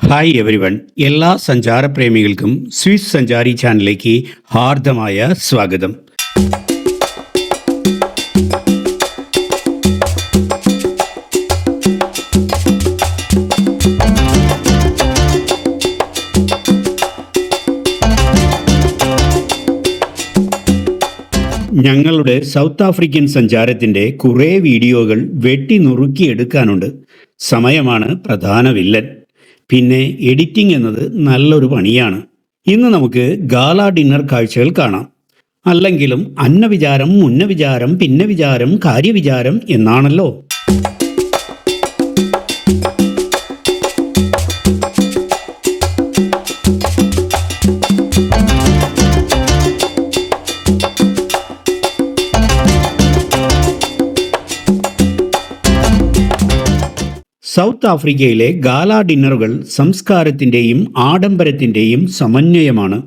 Hi every one. എല്ലാ സഞ്ചാരപ്രേമികൾക്കും Swiss സഞ്ചാരി ചാനലിലേക്ക് ഹാർദമായ സ്വാഗതം. ഞങ്ങളുടെ സൗത്ത് ആഫ്രിക്കൻ സഞ്ചാരത്തിൻ്റെ കുറേ വീഡിയോകൾ വെട്ടി നുറുക്കിയെടുക്കാനുണ്ട്. സമയമാണ് പ്രധാന വില്ലൻ. പിന്നെ എഡിറ്റിംഗ് എന്നത് നല്ലൊരു പണിയാണ്. ഇന്ന് നമുക്ക് ഗാല ഡിന്നർ കാഴ്ചകൾ കാണാം. അല്ലെങ്കിലും അന്നവിചാരം, മുന്നവിചാരം, പിന്നെ വിചാരം, കാര്യവിചാരം എന്നാണല്ലോ. സൗത്ത് ആഫ്രിക്കയിലെ ഗാല ഡിന്നറുകൾ സംസ്കാരത്തിൻ്റെയും ആഡംബരത്തിൻ്റെയും സമന്വയമാണ്.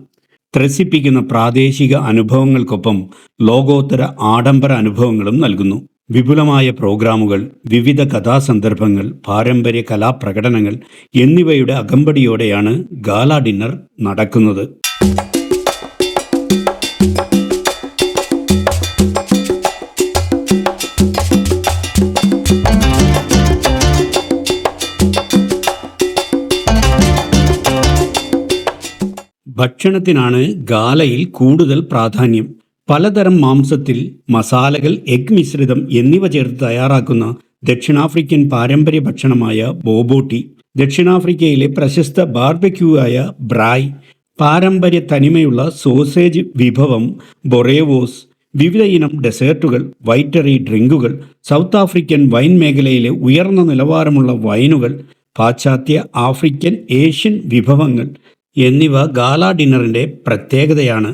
ത്രസിപ്പിക്കുന്ന പ്രാദേശിക അനുഭവങ്ങൾക്കൊപ്പം ലോകോത്തര ആഡംബര അനുഭവങ്ങളും നൽകുന്നു. വിപുലമായ പ്രോഗ്രാമുകൾ, വിവിധ കഥാസന്ദർഭങ്ങൾ, പാരമ്പര്യ കലാപ്രകടനങ്ങൾ എന്നിവയുടെ അകമ്പടിയോടെയാണ് ഗാല ഡിന്നർ നടക്കുന്നത്. ഭക്ഷണത്തിനാണ് ഗാലയിൽ കൂടുതൽ പ്രാധാന്യം. പലതരം മാംസത്തിൽ മസാലകൾ, എഗ് മിശ്രിതം എന്നിവ ചേർത്ത് തയ്യാറാക്കുന്ന ദക്ഷിണാഫ്രിക്കൻ പാരമ്പര്യ ഭക്ഷണമായ ബോബോട്ടി, ദക്ഷിണാഫ്രിക്കയിലെ പ്രശസ്ത ബാർബക്യൂ ആയ ബ്രായ്, പാരമ്പര്യ തനിമയുള്ള സോസേജ് വിഭവം ബൊറേവോസ്, വിവിധ ഇനം ഡെസേർട്ടുകൾ, വൈറ്ററി ഡ്രിങ്കുകൾ, സൗത്ത് ആഫ്രിക്കൻ വൈൻ മേഖലയിലെ ഉയർന്ന നിലവാരമുള്ള വൈനുകൾ, പാശ്ചാത്യ, ആഫ്രിക്കൻ, ഏഷ്യൻ വിഭവങ്ങൾ എന്നിവ ഗാല ഡിന്നറിൻ്റെ പ്രത്യേകതയാണ്.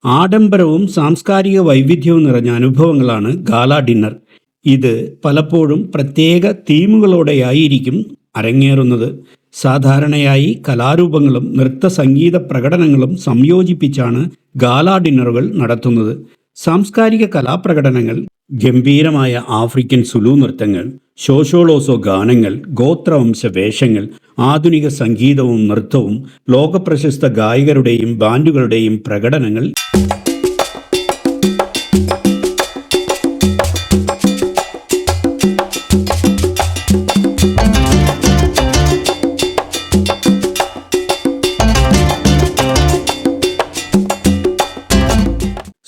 ആഡംബരവും സാംസ്കാരിക വൈവിധ്യവും നിറഞ്ഞ അനുഭവങ്ങളാണ് ഗാല ഡിന്നർ. ഇത് പലപ്പോഴും പ്രത്യേക തീമുകളോടെയായിരിക്കും അരങ്ങേറുന്നത്. സാധാരണയായി കലാരൂപങ്ങളും നൃത്ത സംഗീത പ്രകടനങ്ങളും സംയോജിപ്പിച്ചാണ് ഗാല ഡിന്നറുകൾ നടത്തുന്നത്. സാംസ്കാരിക കലാപ്രകടനങ്ങൾ, ഗംഭീരമായ ആഫ്രിക്കൻ സുലു നൃത്തങ്ങൾ, ഷോഷോളോസോ ഗാനങ്ങൾ, ഗോത്രവംശ വേഷങ്ങൾ, ആധുനിക സംഗീതവും നൃത്തവും, ലോകപ്രശസ്ത ഗായകരുടെയും ബാൻഡുകളുടെയും പ്രകടനങ്ങൾ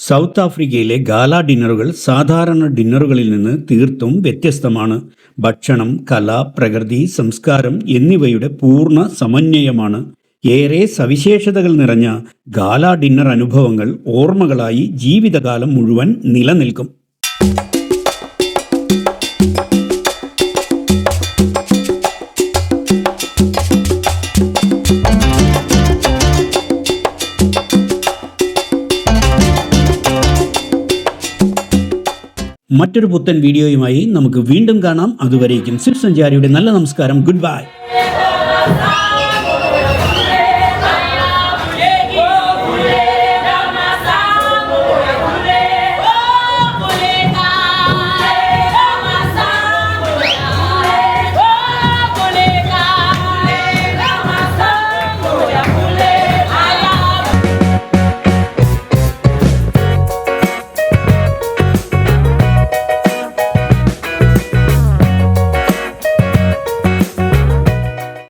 സൗത്ത് ആഫ്രിക്കയിലെ ഗാല ഡിന്നറുകൾ സാധാരണ ഡിന്നറുകളിൽ നിന്ന് തീർത്തും വ്യത്യസ്തമാണ്. ഭക്ഷണം, കല, പ്രകൃതി, സംസ്കാരം എന്നിവയുടെ പൂർണ്ണ സമന്വയമാണ്. ഏറെ സവിശേഷതകൾ നിറഞ്ഞ ഗാല ഡിന്നർ അനുഭവങ്ങൾ ഓർമ്മകളായി ജീവിതകാലം മുഴുവൻ നിലനിൽക്കും. മറ്റൊരു പുത്തൻ വീഡിയോയുമായി നമുക്ക് വീണ്ടും കാണാം. അതുവരേക്കും സ്വിസ് സഞ്ചാരിയുടെ നല്ല നമസ്കാരം. Good bye.